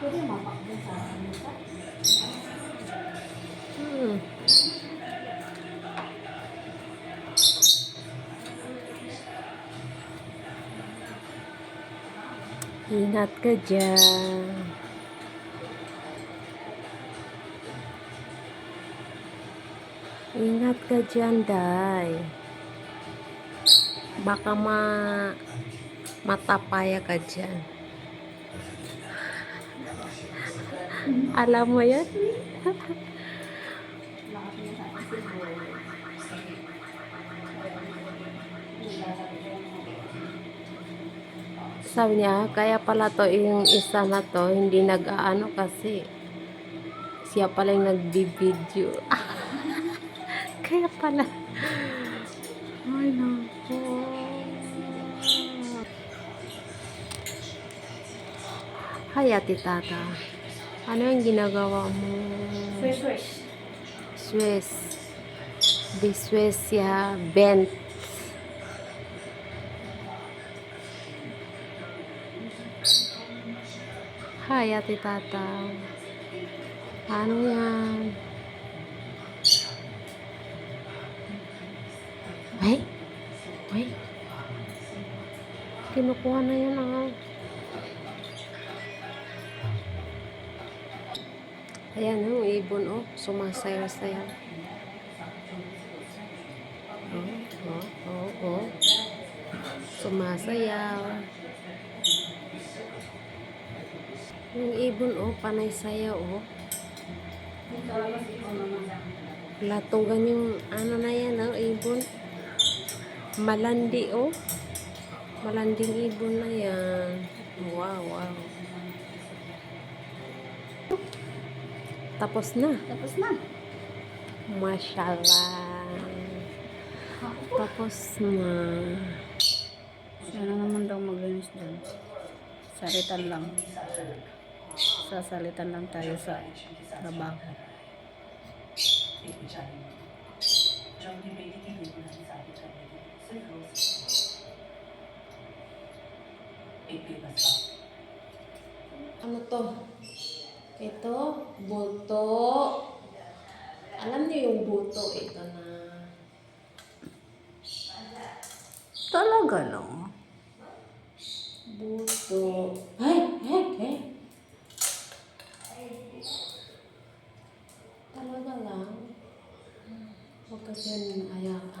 Pwede mapakbo sa ano ka? Ingat ka dyan. Ingat ka dyan, Day. Baka matapaya ka dyan. Alam mo yan? Lakas niya sa akin siguro. Sabi niya, kaya pala to yung isa na to, hindi nag-aano kasi siya pala yung nagbi-video. Kaya pala. Ay, naku. Hay, Ate Tata. Ano yung ginagawa mo? Swish. Swiss. Di Swiss ya bent. Hay, Ate Tata. Ano yan? Ay! Ay! Kinukuha na yan ah. Ayan yung ibon oh. Sumasayaw-sayaw. Oh. Sumasayaw. Yung ibon oh, panay sayaw oh. Latugan yung ano na yan oh, ibon. Malandi oh. Malanding ibon na yan. Wow. Tapos na. Mashallah. Tapos na. Sana naman daw maglinis dyan. Salitan lang. Sasalitan lang tayo sa trabaho. Ano to? Ito, buto. Alam niyo yung buto, ito na. Talaga lang. Buto. Ay! Talaga lang. Huwag ka dyan, ayak.